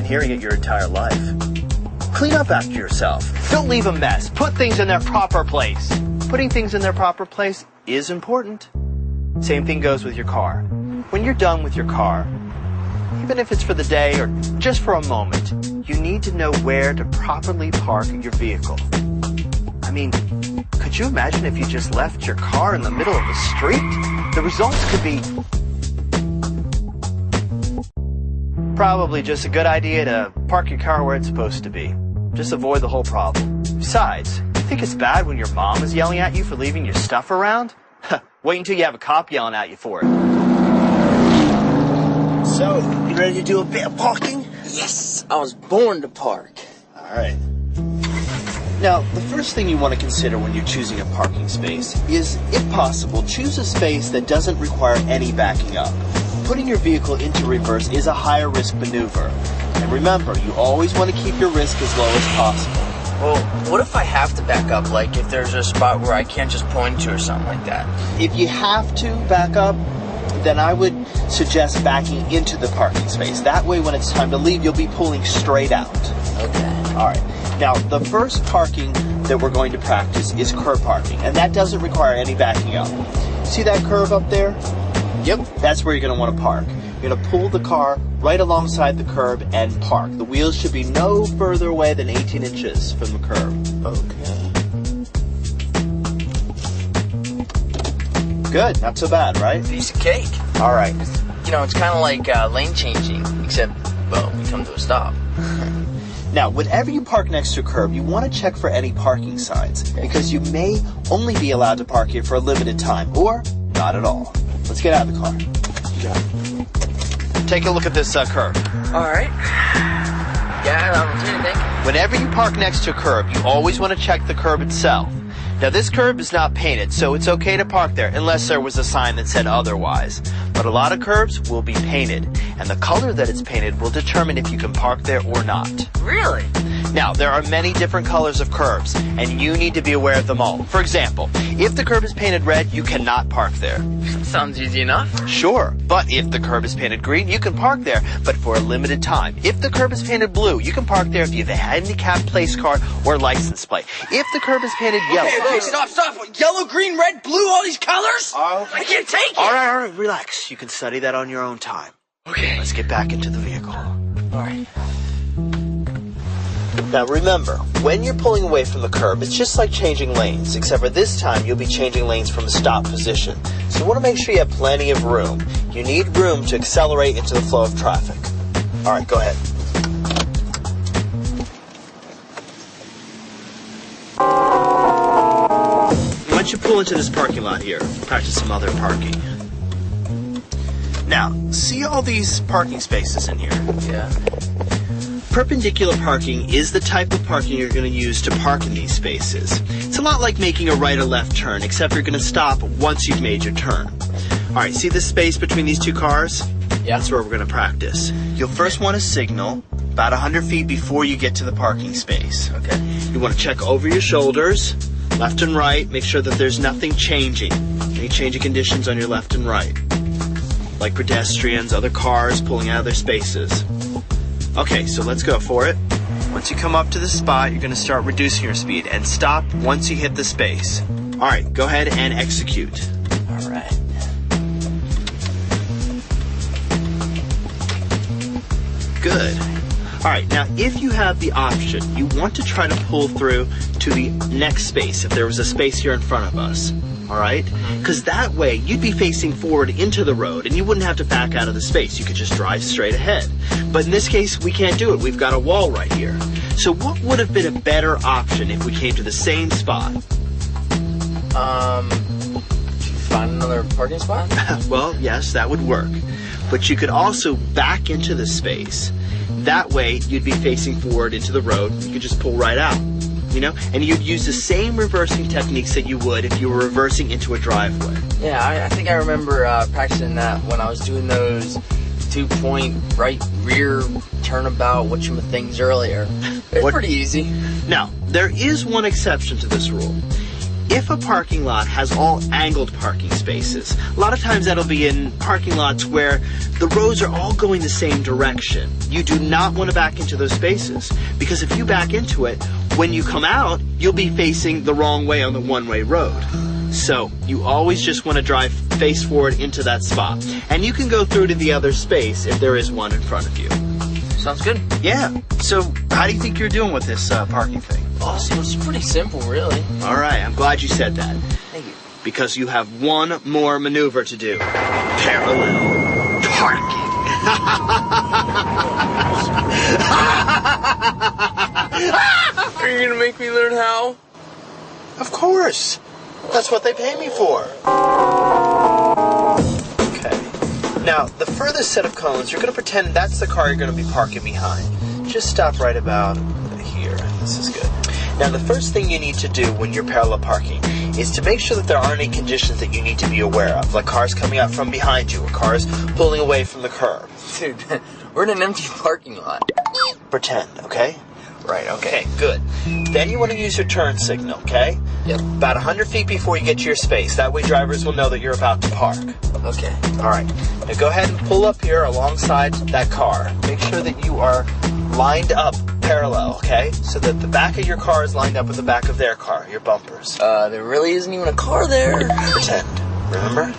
hearing it your entire life. Clean up after yourself. Don't leave a mess. Put things in their proper place. Putting things in their proper place is important. Same thing goes with your car. When you're done with your car, even if it's for the day or just for a moment, you need to know where to properly park your vehicle. I mean, could you imagine if you just left your car in the middle of the street? The results could be probably just a good idea to park your car where it's supposed to be. Just avoid the whole problem. Besides, you think it's bad when your mom is yelling at you for leaving your stuff around? Wait until you have a cop yelling at you for it. So, you ready to do a bit of parking? Yes, I was born to park. Alright. Now, the first thing you want to consider when you're choosing a parking space is, if possible, choose a space that doesn't require any backing up. Putting your vehicle into reverse is a higher risk maneuver. And remember, you always want to keep your risk as low as possible. Well, what if I have to back up, like if there's a spot where I can't just pull into or something like that? If you have to back up, then I would suggest backing into the parking space. That way, when it's time to leave, you'll be pulling straight out. Okay. All right. Now, the first parking that we're going to practice is curb parking, and that doesn't require any backing up. See that curve up there? Yep. That's where you're going to want to park. You're going to pull the car right alongside the curb and park. The wheels should be no further away than 18 inches from the curb. Okay. Good. Not so bad, right? Piece of cake. All right. You know, it's kind of like lane changing, except, well, we come to a stop. Now, whenever you park next to a curb, you want to check for any parking signs, because you may only be allowed to park here for a limited time, or not at all. Let's get out of the car. You got it. Take a look at this curb. All right. Yeah, I don't see anything. Whenever you park next to a curb, you always want to check the curb itself. Now, this curb is not painted, so it's okay to park there unless there was a sign that said otherwise. But a lot of curbs will be painted, and the color that it's painted will determine if you can park there or not. Really? Now, there are many different colors of curbs, and you need to be aware of them all. For example, if the curb is painted red, you cannot park there. Sounds easy enough. Sure, but if the curb is painted green, you can park there, but for a limited time. If the curb is painted blue, you can park there if you have a handicapped place card or license plate. If the curb is painted yellow... Okay, stop. Yellow, green, red, blue, all these colors? I can't take it. All right, relax. You can study that on your own time. Okay. Let's get back into the vehicle. All right. Now remember, when you're pulling away from the curb, it's just like changing lanes, except for this time you'll be changing lanes from a stop position. So you want to make sure you have plenty of room. You need room to accelerate into the flow of traffic. All right, go ahead. Once you pull into this parking lot here, practice some other parking. Now, see all these parking spaces in here? Yeah. Perpendicular parking is the type of parking you're going to use to park in these spaces. It's a lot like making a right or left turn, except you're going to stop once you've made your turn. All right, see this space between these two cars? Yeah. That's where we're going to practice. You'll first want to signal about 100 feet before you get to the parking space. Okay. You want to check over your shoulders, left and right, make sure that there's nothing changing. Any changing conditions on your left and right, like pedestrians, other cars pulling out of their spaces. Okay, so let's go for it. Once you come up to the spot, you're going to start reducing your speed and stop once you hit the space. All right, go ahead and execute. All right. Good. All right, now if you have the option, you want to try to pull through to the next space, if there was a space here in front of us. All right? Because that way, you'd be facing forward into the road, and you wouldn't have to back out of the space. You could just drive straight ahead. But in this case, we can't do it. We've got a wall right here. So what would have been a better option if we came to the same spot? Find another parking spot? Well, yes, that would work. But you could also back into the space. That way, you'd be facing forward into the road. You could just pull right out. You know, and you'd use the same reversing techniques that you would if you were reversing into a driveway. Yeah, I think I remember practicing that when I was doing those 2-point right rear turnabout things earlier. It's pretty easy. Now, there is one exception to this rule. if a parking lot has all angled parking spaces, a lot of times that'll be in parking lots where the roads are all going the same direction. You do not want to back into those spaces, because if you back into it, when you come out, you'll be facing the wrong way on the one-way road. So you always just want to drive face forward into that spot. And you can go through to the other space if there is one in front of you. Sounds good. Yeah. So how do you think you're doing with this parking thing? Oh, so it's pretty simple, really. All right, I'm glad you said that. Thank you. Because you have one more maneuver to do. Parallel parking. Are you gonna make me learn how? Of course. That's what they pay me for. Okay. Now, the furthest set of cones, you're going to pretend that's the car you're going to be parking behind. Just stop right about here. This is good. Now, the first thing you need to do when you're parallel parking is to make sure that there aren't any conditions that you need to be aware of, like cars coming up from behind you or cars pulling away from the curb. Dude, we're in an empty parking lot. Pretend, okay? Right, okay. Okay, good. Then you want to use your turn signal, okay? Yep. About 100 feet before you get to your space. That way drivers will know that you're about to park. Okay. All right. Now go ahead and pull up here alongside that car. Make sure that you are lined up parallel, okay? So that the back of your car is lined up with the back of their car, your bumpers. There really isn't even a car there. Pretend. Remember?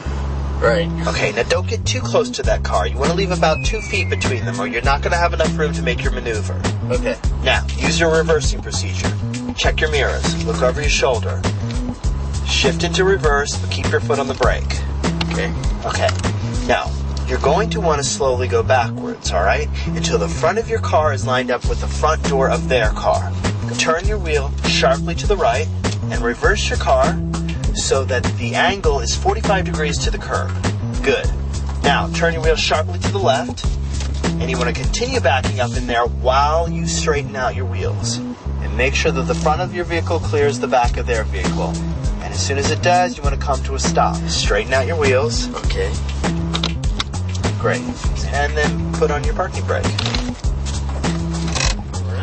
Right. Okay, now don't get too close to that car. You want to leave about 2 feet between them or you're not going to have enough room to make your maneuver. Okay. Now, use your reversing procedure. Check your mirrors. Look over your shoulder. Shift into reverse, but keep your foot on the brake. Okay. Okay. Now, you're going to want to slowly go backwards, all right? Until the front of your car is lined up with the front door of their car. Turn your wheel sharply to the right and reverse your car so that the angle is 45 degrees to the curb. Good. Now, turn your wheel sharply to the left, and you want to continue backing up in there while you straighten out your wheels. And make sure that the front of your vehicle clears the back of their vehicle. And as soon as it does, you want to come to a stop. Straighten out your wheels. Okay. Great. And then put on your parking brake.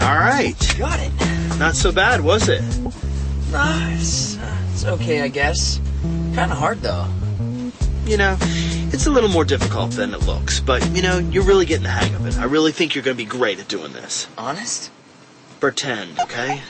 All right. Got it. Not so bad, was it? It's okay, I guess. Kind of hard, though. You know, it's a little more difficult than it looks, but, you know, you're really getting the hang of it. I really think you're going to be great at doing this. Honest? Pretend, okay?